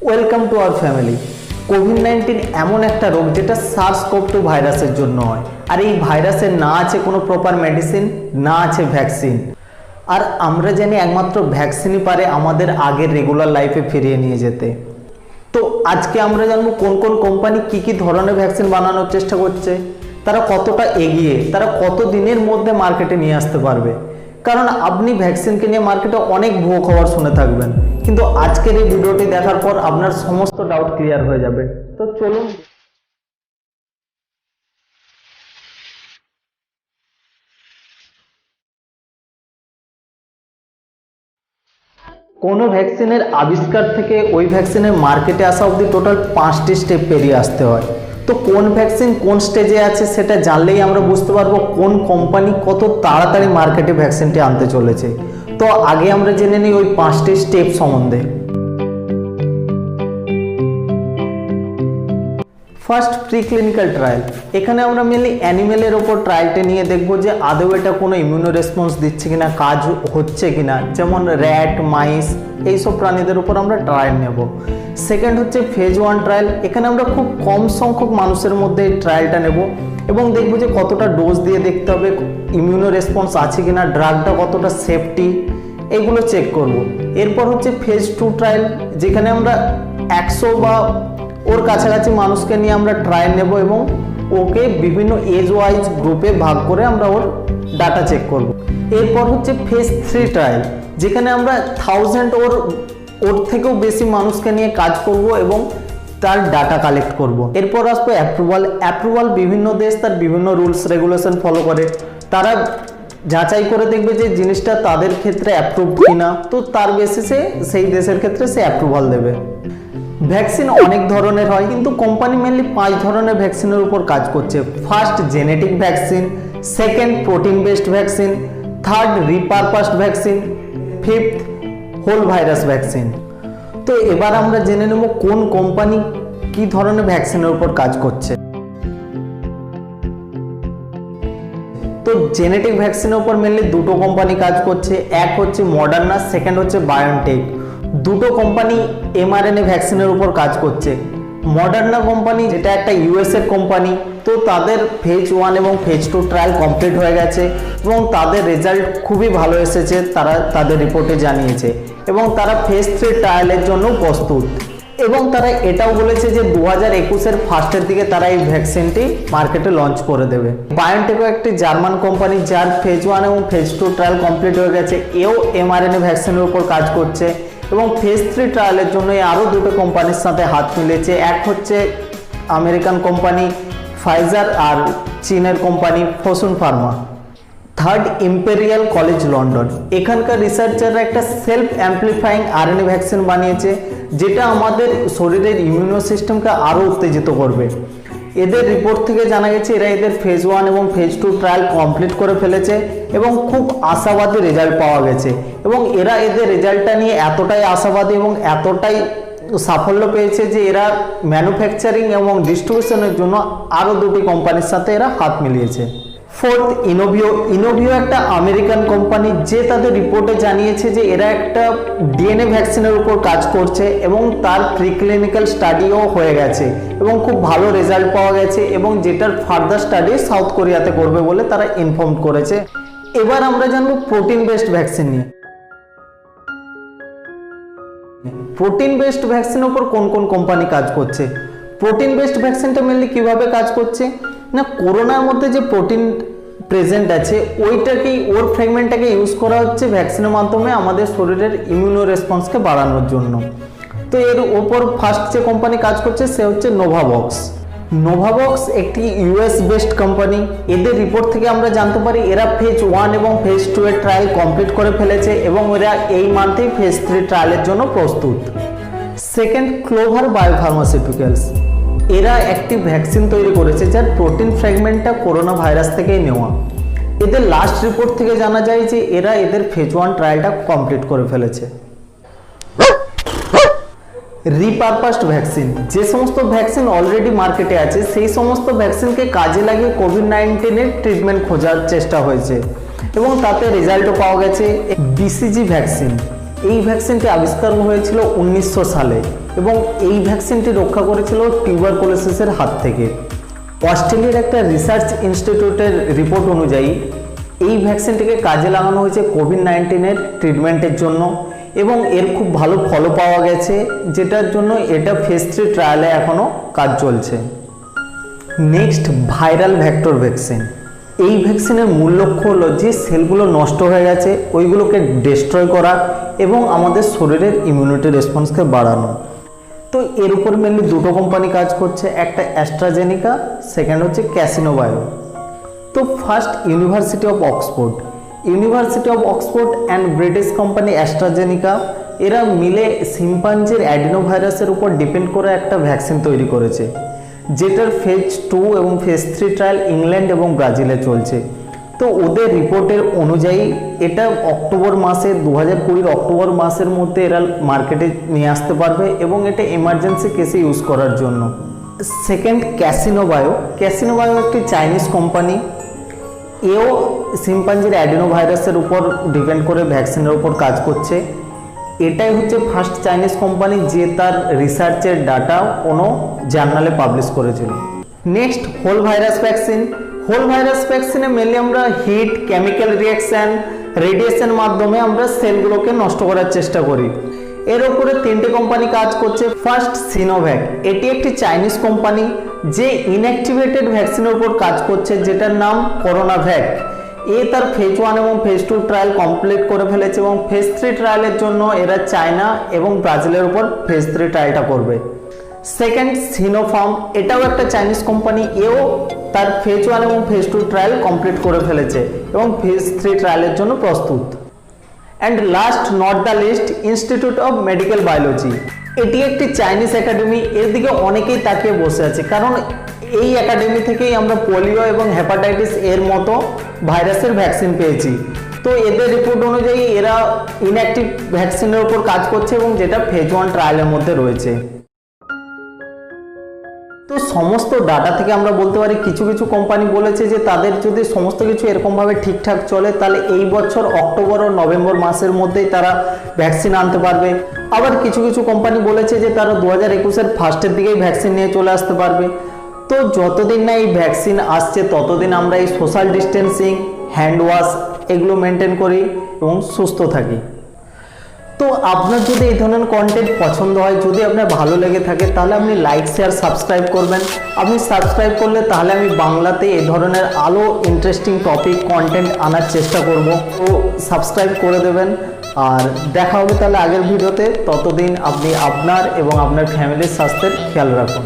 Welcome to our family. COVID-19 এমন একটা রোগ যেটা সার্স-কোভ-2 ভাইরাসের জন্য হয়, আর এই ভাইরাসের না আছে কোনো প্রপার মেডিসিন, না আছে ভ্যাকসিন। আর আমরা জানি একমাত্র ভ্যাকসিনই পারে আমাদের আগের রেগুলার লাইফে ফিরিয়ে নিয়ে যেতে। তো আজকে আমরা জানবো কোন কোন কোম্পানি কি ধরনের ভ্যাকসিন বানানোর চেষ্টা করছে, তারা কতটা এগিয়ে, তারা কত দিনের মধ্যে মার্কেটে নিয়ে আসতে পারবে। কারণ আপনি ভ্যাকসিনকে নিয়ে মার্কেটে অনেক ভুয়ো খবর শুনে থাকবেন, কিন্তু আজকের এই ভিডিওটি দেখার পর আপনার সমস্ত ডাউট ক্লিয়ার হয়ে যাবে। তো চলুন। কোনো ভ্যাকসিনের আবিষ্কার থেকে ওই ভ্যাকসিনের মার্কেটে আসা অবধি টোটাল 5টি স্টেপ পেরিয়ে আসতে হয়। তো কোন ভ্যাকসিন কোন স্টেজে আছে সেটা জানলেই আমরা বুঝতে পারবো কোন কোম্পানি কত তাড়াতাড়ি মার্কেটে ভ্যাকসিনটি আনতে চলেছে। তো আগে আমরা জেনে নিই ওই 5টি স্টেপ সম্বন্ধে। First, pre clinical trial. এখানে আমরা মেনলি অ্যানিমেলের ওপর ট্রায়ালটা নিয়ে দেখবো যে আদৌ এটা কোনো ইমিউনো রেসপন্স দিচ্ছে কিনা, কাজ হচ্ছে কিনা, যেমন র্যাট, মাইস, এইসব প্রাণীদের উপর আমরা ট্রায়াল নেব। সেকেন্ড হচ্ছে ফেজ 1 ট্রায়াল। এখানে আমরা খুব কম সংখ্যক মানুষের মধ্যে এই ট্রায়ালটা নেব এবং দেখবো যে কতটা ডোজ দিয়ে দেখতে হবে, ইমিউনো রেসপন্স আছে কিনা, ড্রাগটা কতটা সেফটি, এগুলো চেক করব। এরপর হচ্ছে ফেজ 2 ট্রায়াল, যেখানে আমরা 100 বা ওর কাছাকাছি মানুষকে নিয়ে আমরা ট্রায়াল নেব এবং ওকে বিভিন্ন এজ ওয়াইজ গ্রুপে ভাগ করে আমরা ওর ডাটা চেক করব। এরপর হচ্ছে ফেজ 3 ট্রায়াল, যেখানে আমরা 1000 ওর থেকেও বেশি মানুষকে নিয়ে কাজ করব এবং তার ডাটা কালেক্ট করব। এরপর আসবো অ্যাপ্রুভাল। বিভিন্ন দেশ তার বিভিন্ন রুলস রেগুলেশন ফলো করে, তারা যাচাই করে দেখবে যে জিনিসটা তাদের ক্ষেত্রে অ্যাপ্রুভ কিনা, তো তার বেসিসে সেই দেশের ক্ষেত্রে সে অ্যাপ্রুভাল দেবে। ভ্যাকসিন অনেক ধরনের হয়, কিন্তু কোম্পানি মেনলি 5 ধরনের ভ্যাকসিনের উপর কাজ করছে। First, genetic vaccine. Second, protein based vaccine. Third, repurposed vaccine. Fifth, whole virus vaccine. তো এবার আমরা জেনে নেব কোন কোম্পানি কি ধরনের ভ্যাকসিনের উপর কাজ করছে। তো জেনেটিক ভ্যাকসিনের উপর মেনলি দুটো কোম্পানি কাজ করছে, এক হচ্ছে মডার্না, সেকেন্ড হচ্ছে বায়োনটেক। দুটো কোম্পানি এমআরএনএ ভ্যাকসিনের উপর কাজ করছে। মডার্না কোম্পানি, যেটা একটা ইউএসএর কোম্পানি, তো তাদের ফেজ 1 এবং ফেজ 2 ট্রায়াল কমপ্লিট হয়ে গেছে এবং তাদের রেজাল্ট খুবই ভালো এসেছে, তারা তাদের রিপোর্টে জানিয়েছে এবং তারা ফেজ 3 ট্রায়ালের জন্য প্রস্তুত। এবং তারা এটাও বলেছে যে 2021-এর ফার্স্টের দিকে তারা এই ভ্যাকসিনটি মার্কেটে লঞ্চ করে দেবে। বায়োনটেকও একটি জার্মান কোম্পানি, যার ফেজ 1 এবং ফেজ 2 ট্রায়াল কমপ্লিট হয়ে গেছে, এও এমআরএনএ ভ্যাকসিনের উপর কাজ করছে এবং ফেজ 3 ট্রায়ালের জন্য আরও দুটো কোম্পানির সাথে হাত মিলেছে। এক হচ্ছে আমেরিকান কোম্পানি ফাইজার আর চীনের company Fosun pharma. Third, Imperial College London. এখানকার রিসার্চাররা একটা সেলফ অ্যাম্প্লিফাইং আরএনএ ভ্যাকসিন বানিয়েছে, যেটা আমাদের শরীরের ইমিউনো সিস্টেমকে আরও উত্তেজিত করবে। এদের রিপোর্ট থেকে জানা গেছে এরা এদের ফেজ 1 এবং ফেজ 2 ট্রায়াল কমপ্লিট করে ফেলেছে এবং খুব আশাবাদী রেজাল্ট পাওয়া গেছে এবং এরা এদের রেজাল্টটা নিয়ে এতটাই আশাবাদী এবং এতটাই সাফল্য পেয়েছে যে এরা ম্যানুফ্যাকচারিং এবং ডিস্ট্রিবিউশনের জন্য আরও দুটি কোম্পানির সাথে এরা হাত মিলিয়েছে। ফোর্থ, ইনোভিও একটা আমেরিকান কোম্পানি, যে তাদের রিপোর্টে জানিয়েছে যে এরা একটা ডিএনএ ভ্যাকসিনের উপর কাজ করছে এবং তার প্রিক্লিনিক্যাল স্টাডিও হয়ে গেছে এবং খুব ভালো রেজাল্ট পাওয়া গেছে এবং যেটার ফার্দার স্টাডি সাউথ কোরিয়াতে করবে বলে তারা ইনফর্ম করেছে। এবার আমরা জানবো প্রোটিন বেসড ভ্যাকসিন নিয়ে। প্রোটিন বেসড ভ্যাকসিনের উপর কোন কোন কোম্পানি কাজ করছে। প্রোটিন বেসড ভ্যাকসিনটা মেনলি কিভাবে কাজ করছে না, করোনার মধ্যে যে প্রোটিন প্রেজেন্ট আছে ওইটাকেই, ওর ফ্র্যাগমেন্টটাকে ইউজ করা হচ্ছে ভ্যাকসিনের মাধ্যমে আমাদের শরীরের ইমিউনো রেসপন্সকে বাড়ানোর জন্য। তো এর ওপর ফার্স্ট যে কোম্পানি কাজ করছে সে হচ্ছে নোভাভক্স। নোভাভক্স একটি ইউএস বেসড কোম্পানি। এদের রিপোর্ট থেকে আমরা জানতে পারি এরা ফেজ 1 এবং ফেজ 2 এর ট্রায়াল কমপ্লিট করে ফেলেছে এবং এরা এই মান্থেই ফেজ 3 ট্রায়ালের জন্য প্রস্তুত। Second, clover biopharmaceuticals. এরা একটি ভ্যাকসিন তৈরি করেছে যার প্রোটিন ফ্র্যাগমেন্টটা করোনা ভাইরাস থেকেই নেওয়া। এদের লাস্ট রিপোর্ট থেকে জানা যায় যে এরা এদের ফেজ 1 ট্রায়ালটা কমপ্লিট করে ফেলেছে। রিপারপাসড ভ্যাকসিন, যে সমস্ত ভ্যাকসিন অলরেডি মার্কেটে আছে সেই সমস্ত ভ্যাকসিনকে কাজে লাগিয়ে কোভিড-19-এর ট্রিটমেন্ট খোঁজার চেষ্টা হয়েছে এবং তাতে রেজাল্টও পাওয়া গেছে। বিসিজি ভ্যাকসিন, এই ভ্যাকসিনটি আবিষ্কার হয়েছিল 1900 সালে এবং এই ভ্যাকসিনটি রক্ষা করেছিল টিউবারকুলোসিসের হাত থেকে। অস্ট্রেলিয়ার একটা রিসার্চ ইনস্টিটিউটের রিপোর্ট অনুযায়ী এই ভ্যাকসিনটিকে কাজে লাগানো হয়েছে কোভিড-19 ট্রিটমেন্টের জন্য এবং এর খুব ভালো ফলও পাওয়া গেছে, যেটার জন্য এটা ফেজ 3 ট্রায়ালে এখনও কাজ চলছে। Next, viral vector vaccine. এই ভ্যাকসিনের মূল লক্ষ্য হলো যে সেলগুলো নষ্ট হয়ে গেছে ওইগুলোকে ডিস্ট্রয় করা এবং আমাদের শরীরের ইমিউনিটি রেসপন্সকে বাড়ানো। তো এর উপর মেনলি দুটো কোম্পানি কাজ করছে, একটা অ্যাস্ট্রাজেনিকা, সেকেন্ড হচ্ছে ক্যাসিনো বায়ো। তো first, university of Oxford and British company AstraZeneca, এরা মিলে শিম্পাঞ্জির অ্যাডিনোভাইরাসের উপর ডিপেন্ড করে একটা ভ্যাকসিন তৈরি করেছে, যেটার ফেজ 2 এবং ফেজ 3 ট্রায়াল ইংল্যান্ড এবং ব্রাজিলে চলছে। তো ওদের রিপোর্টের অনুযায়ী এটা অক্টোবর মাসে 2020 অক্টোবর মাসের মধ্যে এরা মার্কেটে নিয়ে আসতে পারবে এবং এটা এমার্জেন্সি কেসে ইউজ করার জন্য। সেকেন্ড, ক্যাসিনো বায়ো একটি চাইনিজ কোম্পানি, এও শিম্পাঞ্জির অ্যাডিনোভাইরাসের উপর ডিপেন্ড করে ভ্যাকসিনের উপর কাজ করছে। এটাই হচ্ছে ফার্স্ট চাইনিজ কোম্পানি যে তার রিসার্চের ডাটা কোনো জার্নালে পাবলিশ করেছিল। নেক্সট, হোল ভাইরাস ভ্যাকসিনে মেনলি আমরা হিট, কেমিক্যাল রিয়াকশান, রেডিয়েশন মাধ্যমে আমরা সেলগুলোকে নষ্ট করার চেষ্টা করি। এর উপরে 3টে কোম্পানি কাজ করছে। ফার্স্ট, সিনোভ্যাক, এটি একটি চাইনিজ কোম্পানি যে ইনঅ্যাক্টিভেটেড ভ্যাকসিনের উপর কাজ করছে, যেটার নাম করোনাভ্যাক। তার ফেজ 1 এবং ফেজ 2 ট্রায়াল কমপ্লিট করে ফেলেছে এবং ফেজ 3 ট্রায়ালের জন্য এরা চায়না এবং ব্রাজিলের উপর ফেজ 3 ট্রায়ালটা করবে। সেকেন্ড, সিনোফার্ম, এটাও একটা চাইনিজ কোম্পানি, এও তার ফেজ 1 এবং ফেজ 2 ট্রায়াল কমপ্লিট করে ফেলেছে এবং ফেজ 3 ট্রায়ালের জন্য প্রস্তুত। And last not the list, institute of medical biology, এটি একটি চাইনিজ একাডেমি। এর দিকে অনেকেই তাকিয়ে বসে আছে, কারণ এই একাডেমি থেকেই আমরা পোলিও এবং হেপাটাইটিস এর মতো ভাইরাসের ভ্যাকসিন পেয়েছি। তো এদের রিপোর্ট অনুযায়ী এরা ইনঅ্যাক্টিভ ভ্যাকসিনের উপর কাজ করছে এবং যেটা ফেজ 1 ট্রায়ালের মধ্যে রয়েছে। তো সমস্ত ডাটা থেকে আমরা বলতে পারি কিছু কিছু কোম্পানি বলেছে যে তাদের যদি সমস্ত কিছু এরকমভাবে ঠিকঠাক চলে তাহলে এই বছর অক্টোবর ও নভেম্বর মাসের মধ্যেই তারা ভ্যাকসিন আনতে পারবে। আবার কিছু কিছু কোম্পানি বলেছে যে তারা 2021-এর ফার্স্টের দিকেই ভ্যাকসিন নিয়ে চলে আসতে পারবে। তো যতদিন না এই ভ্যাকসিন আসছে ততদিন আমরা এই সোশ্যাল ডিস্টেন্সিং, হ্যান্ড ওয়াশ এগুলো মেনটেন করি এবং সুস্থ থাকি। তো আপনার যদি এই ধরনের কন্টেন্ট পছন্দ হয়, যদি আপনার ভালো লেগে থাকে, তাহলে আপনি লাইক, শেয়ার, সাবস্ক্রাইব করবেন। আপনি সাবস্ক্রাইব করলে তাহলে আমি বাংলাতে এই ধরনের আরও ইন্টারেস্টিং টপিক কন্টেন্ট আনার চেষ্টা করব। তো সাবস্ক্রাইব করে দেবেন আর দেখা হবে তাহলে আগের ভিডিওতে। ততদিন আপনি আপনার এবং আপনার ফ্যামিলির স্বাস্থ্যের খেয়াল রাখুন।